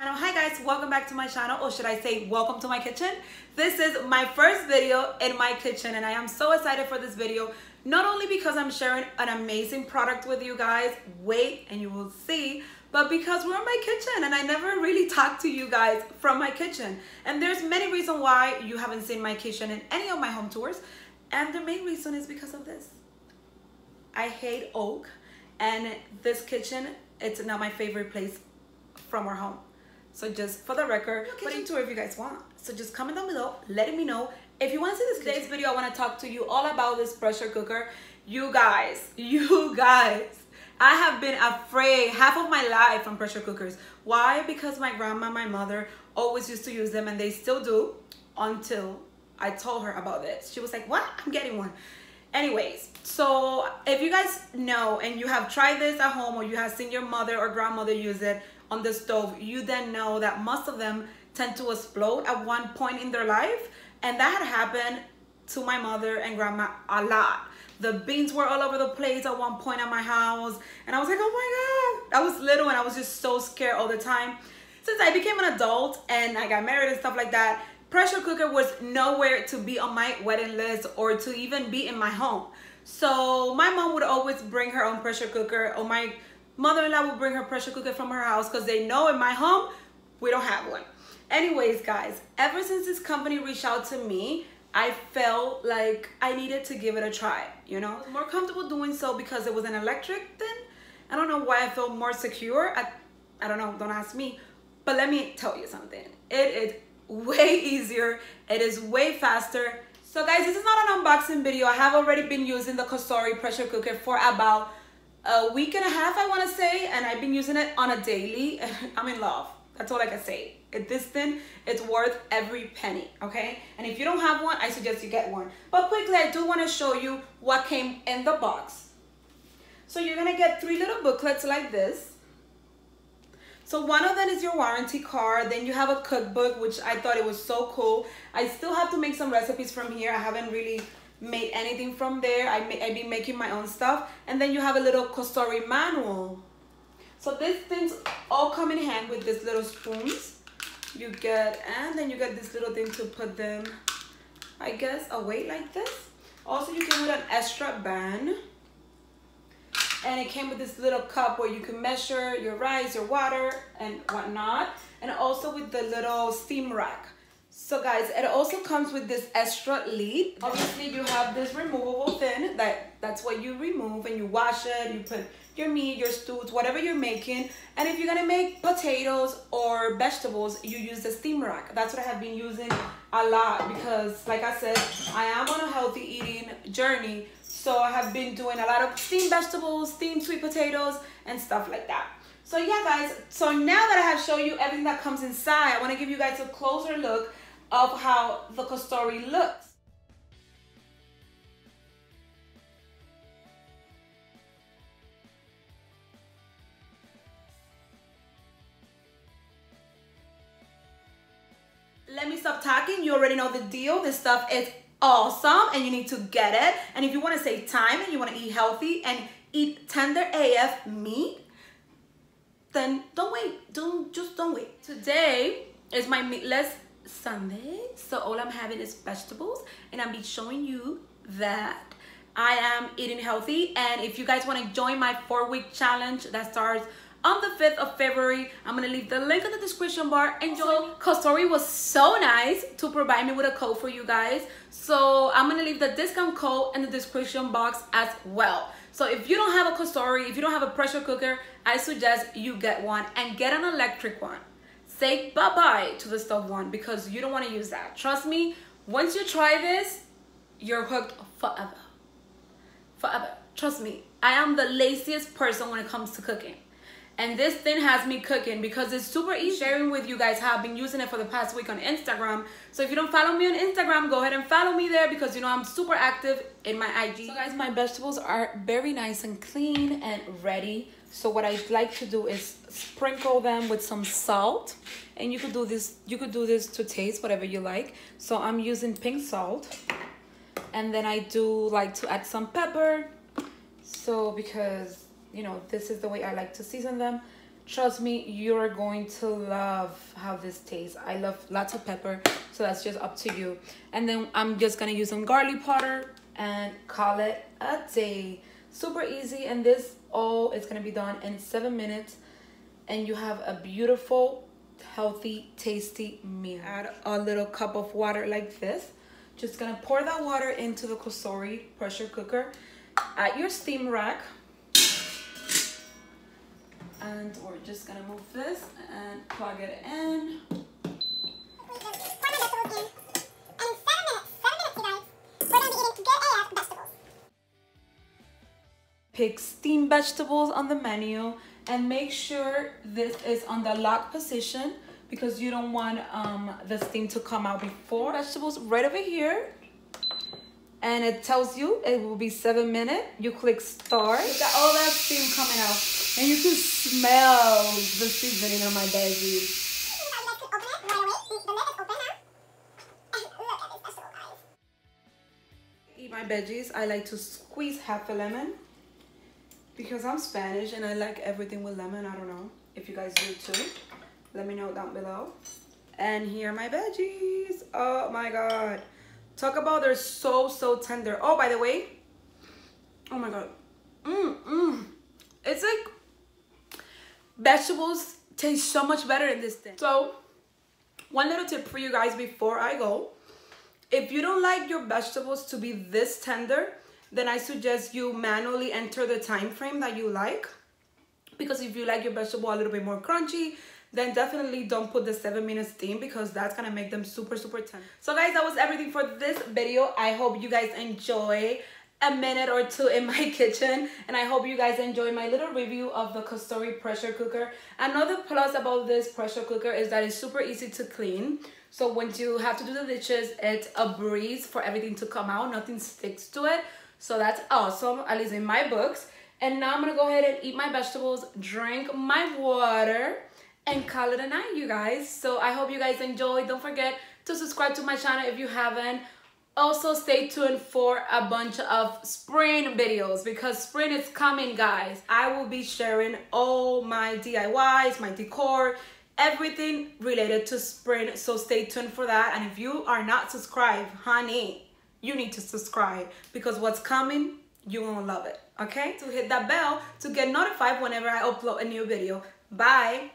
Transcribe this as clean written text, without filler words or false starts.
Hi guys, welcome back to my channel, or should I say welcome to my kitchen. This is my first video in my kitchen and I am so excited for this video, not only because I'm sharing an amazing product with you guys, wait and you will see, but because we're in my kitchen and I never really talked to you guys from my kitchen. And there's many reasons why you haven't seen my kitchen in any of my home tours, and the main reason is because of this. I hate oak, and this kitchen, it's not my favorite place from our home. So just for the record, kitchen tour if you guys want. So just comment down below, letting me know. If you want to see this today's video, I want to talk to you all about this pressure cooker. You guys, I have been afraid half of my life from pressure cookers. Why? Because my grandma, my mother always used to use them, and they still do until I told her about this. She was like, what? I'm getting one. Anyways, so if you guys know and you have tried this at home, or you have seen your mother or grandmother use it on the stove, you then know that most of them tend to explode at one point in their life. And that had happened to my mother and grandma a lot. The beans were all over the place at one point at my house, and I was like, oh my God. I was little and I was just so scared all the time. Since I became an adult and I got married and stuff like that, pressure cooker was nowhere to be on my wedding list or to even be in my home. So my mom would always bring her own pressure cooker, or my mother-in-law would bring her pressure cooker from her house, because they know in my home we don't have one. Anyways, guys, ever since this company reached out to me, I felt like I needed to give it a try. You know, I was more comfortable doing so because it was an electric thing. I don't know why I felt more secure. I don't know, don't ask me. But let me tell you something. It is way easier. It is way faster. So guys, this is not an unboxing video. I have already been using the Cosori pressure cooker for about a week and a half, I want to say, and I've been using it on a daily. I'm in love. That's all I can say. This thing, it's worth every penny, okay? And if you don't have one, I suggest you get one. But quickly, I do want to show you what came in the box. So you're gonna get 3 little booklets like this. So one of them is your warranty card. Then you have a cookbook, which I thought it was so cool. I still have to make some recipes from here. I haven't really made anything from there. I've been making my own stuff. And then you have a little Cosori manual. So these things all come in hand with these little spoons. You get, and then you get this little thing to put them, I guess, away like this. Also, you came with an extra band. And it came with this little cup where you can measure your rice, your water, and whatnot. And also with the little steam rack. So guys, it also comes with this extra lid. Obviously, you have this removable thing that's what you remove, and you wash it. You put your meat, your stews, whatever you're making. And if you're gonna make potatoes or vegetables, you use the steam rack. That's what I have been using a lot, because like I said, I am on a healthy eating journey. So I have been doing a lot of steamed vegetables, steamed sweet potatoes, and stuff like that. So yeah, guys, so now that I have shown you everything that comes inside, I want to give you guys a closer look of how the Cosori looks. Let me stop talking. You already know the deal. This stuff is awesome and you need to get it. And if you want to save time and you want to eat healthy and eat tender AF meat, then don't wait. Just don't wait. Today is my meatless Sunday, so all I'm having is vegetables, and I'll be showing you that I am eating healthy. And if you guys want to join my 4-week challenge that starts on the 5th of February, I'm gonna leave the link in the description bar and join. Cosori was so nice to provide me with a code for you guys, so I'm gonna leave the discount code in the description box as well. So if you don't have a Cosori, if you don't have a pressure cooker, I suggest you get one, and get an electric one. Say bye-bye to the stove one, because you don't want to use that. Trust me, once you try this, you're hooked forever. Forever. Trust me, I am the laziest person when it comes to cooking. And this thing has me cooking because it's super easy. Sharing with you guys how I've been using it for the past week on Instagram. So if you don't follow me on Instagram, go ahead and follow me there, because you know I'm super active in my IG. So guys, my vegetables are very nice and clean and ready. So what I like to do is sprinkle them with some salt, and you could do this to taste, whatever you like. So I'm using pink salt, and then I do like to add some pepper. So because you know, this is the way I like to season them. Trust me, you're going to love how this tastes. I love lots of pepper, so that's just up to you. And then I'm just gonna use some garlic powder and call it a day. Super easy, and this all is gonna be done in 7 minutes, and you have a beautiful, healthy, tasty meal. Add a little cup of water like this. Just gonna pour that water into the Cosori pressure cooker at your steam rack. And we're just gonna move this and plug it in. Pick steamed vegetables on the menu and make sure this is on the lock position because you don't want the steam to come out before. Vegetables right over here. And it tells you it will be 7 minutes. You click start. You got all that steam coming out. And you can smell the seasoning on my veggies. Eat my veggies. I like to squeeze half a lemon because I'm Spanish and I like everything with lemon. I don't know if you guys do too. Let me know down below. And here are my veggies. Oh my God. Talk about they're so tender. Oh, by the way. Oh my God. It's like vegetables taste so much better in this thing. So one little tip for you guys before I go. If you don't like your vegetables to be this tender, then I suggest you manually enter the time frame that you like. Because if you like your vegetable a little bit more crunchy, then definitely don't put the 7 minute steam because that's gonna make them super tender. So guys, that was everything for this video. I hope you guys enjoy a minute or two in my kitchen, and I hope you guys enjoy my little review of the Cosori pressure cooker. Another plus about this pressure cooker is that it's super easy to clean. So when you have to do the dishes, it's a breeze for everything to come out. Nothing sticks to it. So that's awesome, at least in my books. And now I'm gonna go ahead and eat my vegetables, drink my water, and call it a night, you guys. So I hope you guys enjoyed. Don't forget to subscribe to my channel if you haven't. Also, stay tuned for a bunch of spring videos because spring is coming, guys. I will be sharing all my DIYs, my decor, everything related to spring. So stay tuned for that. And if you are not subscribed, honey, you need to subscribe because what's coming, you're gonna love it, okay? So hit that bell to get notified whenever I upload a new video. Bye.